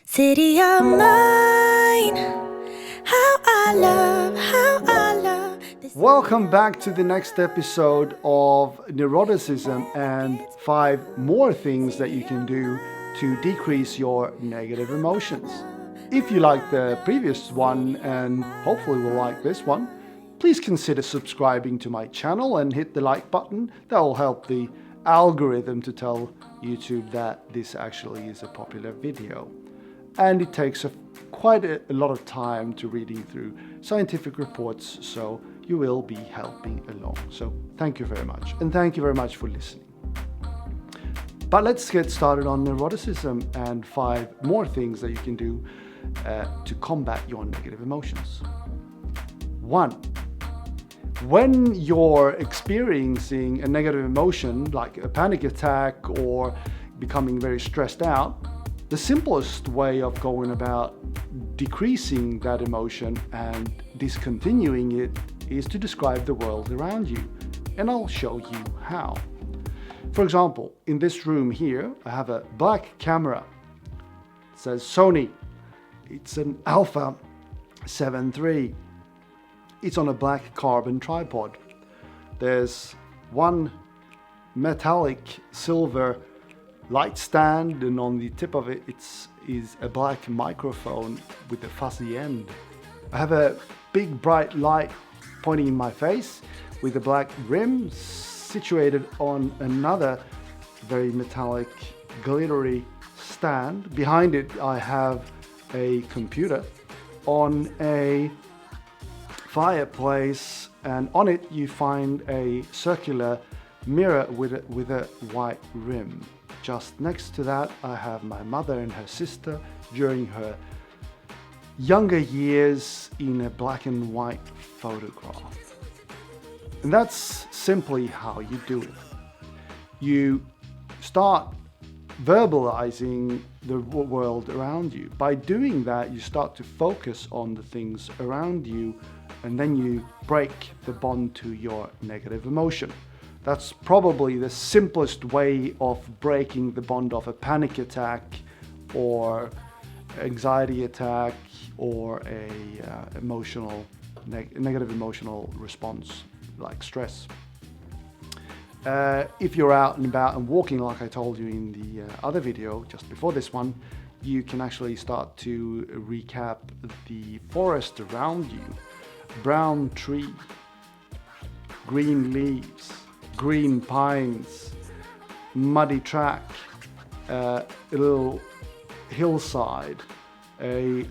City of mine, how I love this. Welcome back to the next episode of Neuroticism and 5 more things that you can do to decrease your negative emotions. If you liked the previous one and hopefully will like this one, please consider subscribing to my channel and hit the like button. That will help the algorithm to tell YouTube that this actually is a popular video. And it takes quite a lot of time to reading through scientific reports, so you will be helping along. So thank you very much, and thank you very much for listening. But let's get started on neuroticism and 5 more things that you can do to combat your negative emotions. 1. When you're experiencing a negative emotion like a panic attack or becoming very stressed out, the simplest way of going about decreasing that emotion and discontinuing it is to describe the world around you, and I'll show you how. For example, in this room here, I have a black camera. It says Sony. It's an Alpha 7 III. It's on a black carbon tripod. There's one metallic silver light stand, and on the tip of it is a black microphone with a fuzzy end. I have a big bright light pointing in my face with a black rim situated on another very metallic glittery stand. Behind it I have a computer on a fireplace, and on it you find a circular mirror with a white rim. Just next to that, I have my mother and her sister during her younger years in a black and white photograph. And that's simply how you do it. You start verbalizing the world around you. By doing that, you start to focus on the things around you, and then you break the bond to your negative emotion. That's probably the simplest way of breaking the bond of a panic attack or anxiety attack or a negative emotional response like stress. If you're out and about and walking, like I told you in the other video just before this one, you can actually start to recap the forest around you. Brown tree, green leaves, green pines, muddy track, a little hillside, a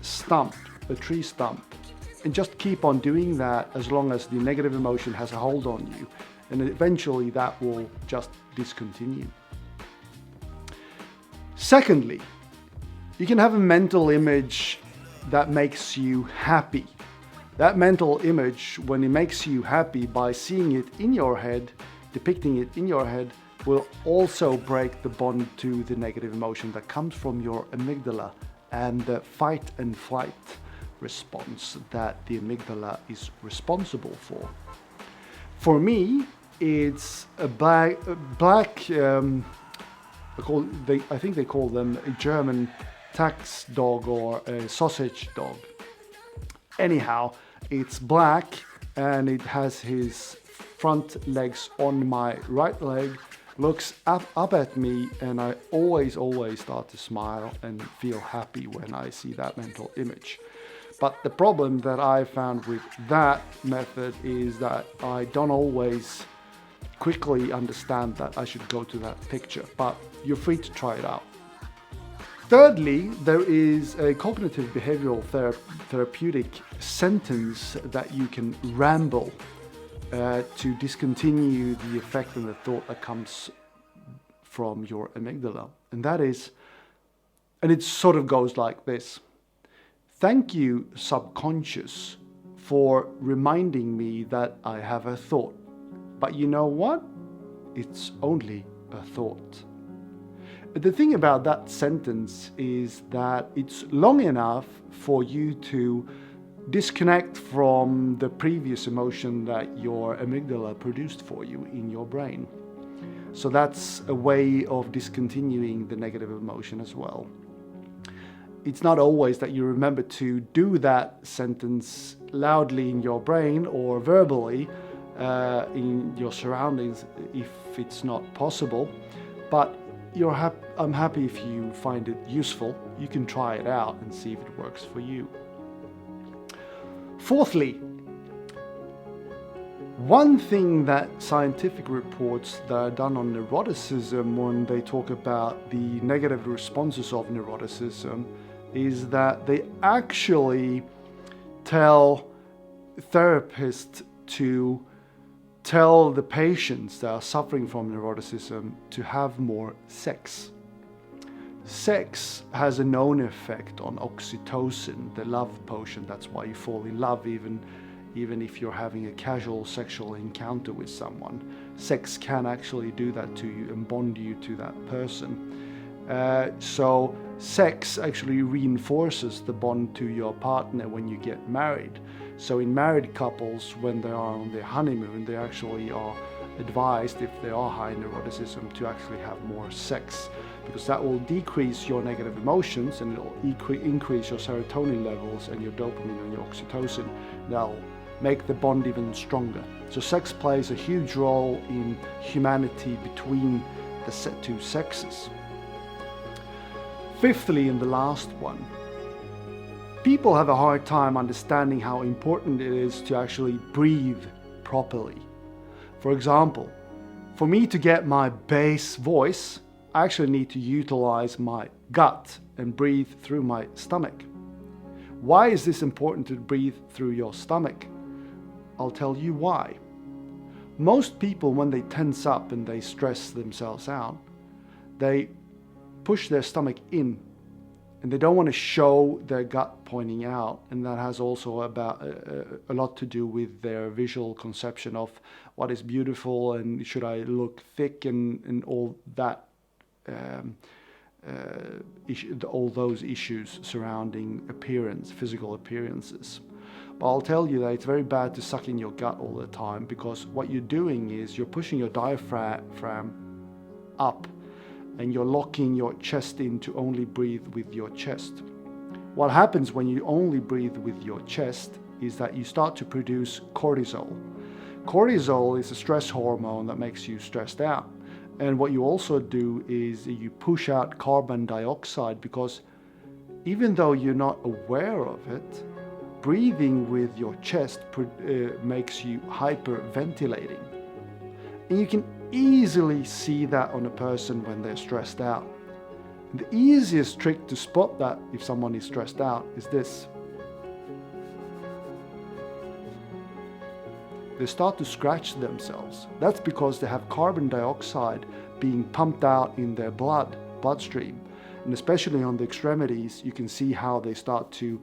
tree stump, and just keep on doing that as long as the negative emotion has a hold on you, and eventually that will just discontinue. Secondly, you can have a mental image that makes you happy. That mental image, when it makes you happy by seeing it in your head, depicting it in your head, will also break the bond to the negative emotion that comes from your amygdala and the fight and flight response that the amygdala is responsible for. For me, it's a black I think they call them a German tax dog or a sausage dog. Anyhow, it's black and it has his front legs on my right leg, looks up at me, and I always start to smile and feel happy when I see that mental image. But the problem that I found with that method is that I don't always quickly understand that I should go to that picture, but you're free to try it out. Thirdly, there is a cognitive behavioral therapeutic sentence that you can ramble to discontinue the effect and the thought that comes from your amygdala. And that is, and it sort of goes like this: thank you, subconscious, for reminding me that I have a thought. But you know what? It's only a thought. The thing about that sentence is that it's long enough for you to disconnect from the previous emotion that your amygdala produced for you in your brain. So that's a way of discontinuing the negative emotion as well. it's not always that you remember to do that sentence loudly in your brain or verbally in your surroundings if it's not possible. But I'm happy if you find it useful. You can try it out and see if it works for you. Fourthly, one thing that scientific reports that are done on neuroticism when they talk about the negative responses of neuroticism is that they actually tell therapists to tell the patients that are suffering from neuroticism to have more sex. Sex has a known effect on oxytocin, the love potion. That's why you fall in love even if you're having a casual sexual encounter with someone. Sex can actually do that to you and bond you to that person. So sex actually reinforces the bond to your partner when you get married. So in married couples, when they are on their honeymoon, they actually are advised, if they are high in neuroticism, to actually have more sex, because that will decrease your negative emotions and it will increase your serotonin levels and your dopamine and your oxytocin. That'll make the bond even stronger. So sex plays a huge role in humanity between the two sexes. Fifthly, and the last one, people have a hard time understanding how important it is to actually breathe properly. For example, for me to get my bass voice, I actually need to utilize my gut and breathe through my stomach. Why is this important to breathe through your stomach? I'll tell you why. Most people, when they tense up and they stress themselves out, they push their stomach in and they don't want to show their gut pointing out, and that has also about a lot to do with their visual conception of what is beautiful and should I look thick and all that all those issues surrounding appearance, physical appearances. But I'll tell you that it's very bad to suck in your gut all the time, because what you're doing is you're pushing your diaphragm up and you're locking your chest in to only breathe with your chest. What happens when you only breathe with your chest is that you start to produce cortisol. Cortisol is a stress hormone that makes you stressed out. And what you also do is you push out carbon dioxide, because even though you're not aware of it, breathing with your chest makes you hyperventilating. And you can easily see that on a person when they're stressed out. And the easiest trick to spot that if someone is stressed out is this. They start to scratch themselves. That's because they have carbon dioxide being pumped out in their bloodstream. And especially on the extremities, you can see how they start to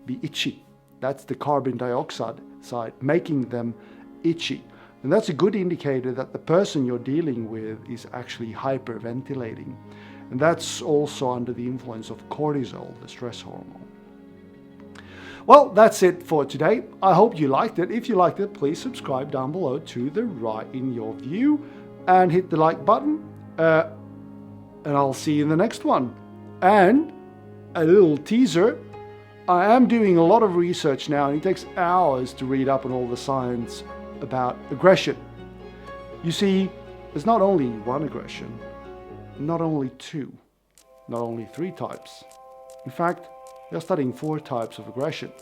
be itchy. That's the carbon dioxide side making them itchy. And that's a good indicator that the person you're dealing with is actually hyperventilating. And that's also under the influence of cortisol, the stress hormone. Well, that's it for today. I hope you liked it. If you liked it, please subscribe down below to the right in your view and hit the like button. And I'll see you in the next one. And a little teaser, I am doing a lot of research now, and it takes hours to read up on all the science about aggression. You see, there's not only one aggression, not only two, not only three types. In fact, they're studying 4 types of aggression.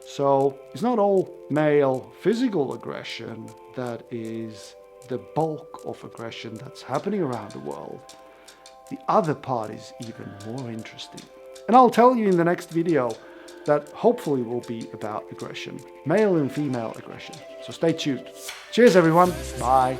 So it's not all male physical aggression that is the bulk of aggression that's happening around the world. The other part is even more interesting. And I'll tell you in the next video that hopefully will be about aggression, male and female aggression. So stay tuned. Cheers everyone. Bye.